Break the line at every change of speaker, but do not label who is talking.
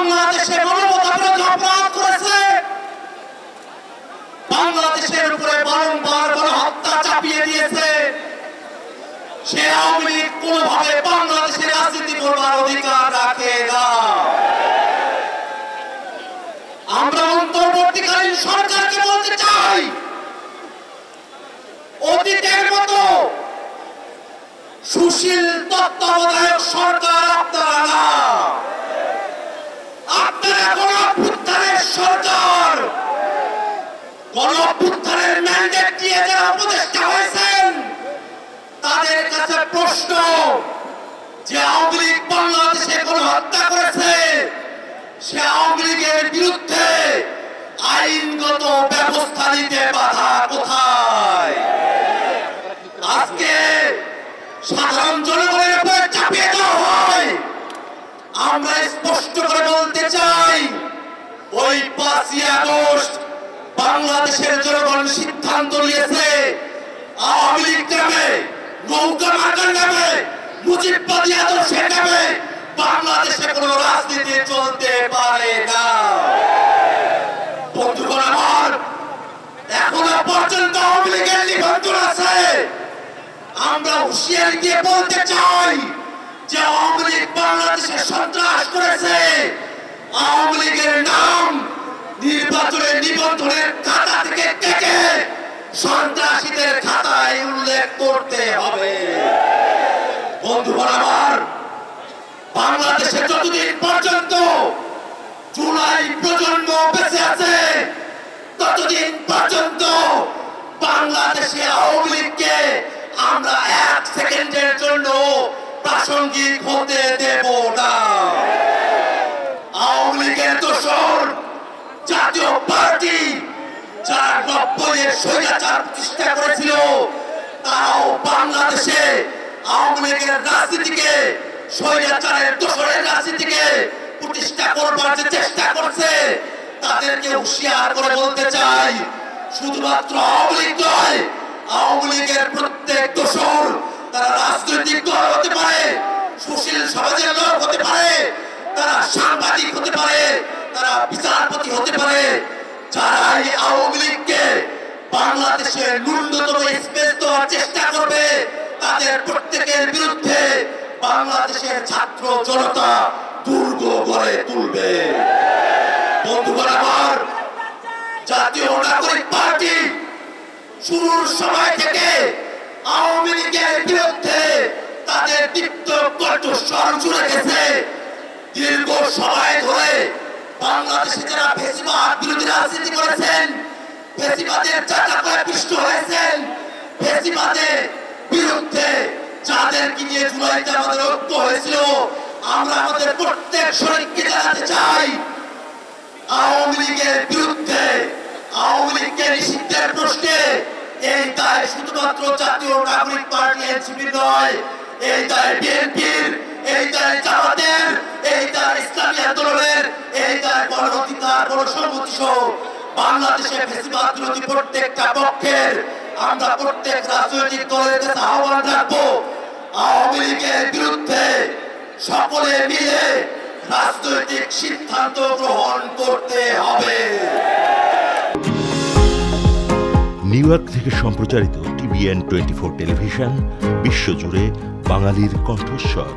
বাংলাদেশে মানবতাবিরোধী অপরাধ করেছে, বাংলাদেশের উপরে বারংবার গণহত্যা চাপিয়ে দিয়েছে, সে আওয়ামী লীগ কোনোভাবে বাংলাদেশের রাজনীতি করবার অধিকার রাখে না। আমরা অন্তর্বর্তীকালীন সরকারকে বলতে চাই, অতীতের মতো সুশীল তত্ত্বাবধায়ক সরকার আপনারা না, আপনারা গণঅভ্যুত্থানের সরকার। গণঅভ্যুত্থানের ম্যান্ডেট দিয়ে যারা উপদেষ্টা হয়েছেন তাদের কাছে প্রশ্ন যে আওয়ামী লীগ বাংলাদেশে গণহত্যা করেছে, সে আওয়ামী লীগের বিরুদ্ধে আইনগত ব্যবস্থা নিতে বাধা কোথায়? আজকে সাধারণ জনগণের উপরে চাপিয়ে দেওয়া হয়। আমরা স্পষ্ট করে বলতে চাই, ওই 5ই আগস্ট বাংলাদেশের জনগণ সিদ্ধান্ত নিয়েছে আওয়ামী লীগ নামে, নৌকা মার্কার নামে, মুজিববাদী আদর্শের নামে বাংলাদেশে কোন রাজনীতি চলতে পারে না। বন্ধুগণ আমার, এখনো পর্যন্ত আওয়ামী লীগের নিবন্ধন আছে। আমরা হুঁশিয়ারি দিয়ে বলতে চাই যে আওয়ামী লীগ বাংলাদেশে সন্ত্রাস করেছে। আওয়ামী লীগের নাম নির্বাচনের নিবন্ধনের খাতা থেকে কেটে সন্ত্রাসীদের খাতায় উল্লেখ করতে হবে। বন্ধুগণ আমার, বাংলাদেশে যতদিন পর্যন্ত জুলাই প্রজন্ম বেঁচে আছে ততদিন পর্যন্ত বাংলাদেশে আওয়ামী লীগকে আমরা 1 সেকেন্ডের জন্য প্রাসঙ্গিক হতে দেব না। আওয়ামী লীগের দোসর জাতীয় পার্টি যারা 90-এর স্বৈরাচার প্রতিষ্ঠা করেছিল, তারাও বাংলাদেশে আওয়ামী লীগের রাজনীতিকে, স্বৈরাচারের দোসরের রাজনীতিকে প্রতিষ্ঠা করবার যে চেষ্টা করছে, তাদেরকে হুঁশিয়ার করে বলতে চাই, শুধুমাত্র আওয়ামী লীগ নয়, আওয়ামী লীগের প্রত্যেক দোসর তারা রাজনৈতিক দল হতে পারে, সুশীল সমাজের লোক হতে পারে, তারা সাংবাদিক হতে পারে, তারা বিচারপতি হতে পারে। যারাই আওয়ামী লীগকে বাংলাদেশের ন্যূনতম স্পেস দেওয়ার চেষ্টা করবে, তাদের প্রত্যেকের বিরুদ্ধে বাংলাদেশের ছাত্র জনতা দুর্গ গড়ে তুলবে। বন্ধুগণ আমার, জাতীয় নাগরিক পার্টি শুরুর সময় থেকে আওয়ামী লীগের বিরুদ্ধে তাদের দীপ্ত কণ্ঠস্বর জুড়ে গেছে। দীর্ঘ সময় ধরে বাংলাদেশে যারা ফ্যাসিবাদ বিরোধী রাজনীতি করেছেন, ফ্যাসিবাদের চাটাপায় পিষ্ট হয়েছেন, ফ্যাসিবাদের বিরুদ্ধে যাদেরকে নিয়ে জুলাইতে আমাদের ঐক্য হয়েছিল, আমরা আমাদের প্রত্যেক শরীরকে জানাতে চাই, আওয়ামী লীগের বিরুদ্ধে, আওয়ামী লীগকে নিষিদ্ধের প্রশ্নে এই দায় শুধুমাত্র জাতীয় নাগরিক পার্টি এনসিপি নয়, এই দায় বিএনপির, এই দায় জামাতের, এই দায় ইসলামী আন্দোলনের, এই দায় গণ অধিকার, গণসংহতি সহ বাংলাদেশে ফ্যাসিবাদ বিরোধী প্রত্যেকটা পক্ষের। আমরা প্রত্যেক রাজনৈতিক দলের কাছে আহ্বান রাখবো, আওয়ামী লীগের বিরুদ্ধে সকলে মিলে রাজনৈতিক সিদ্ধান্ত গ্রহণ করতে হবে।
নিউ ইয়র্ক থেকে সম্প্রচারিত TVN 24 টেলিভিশন বিশ্বজুড়ে বাঙালির কণ্ঠস্বর।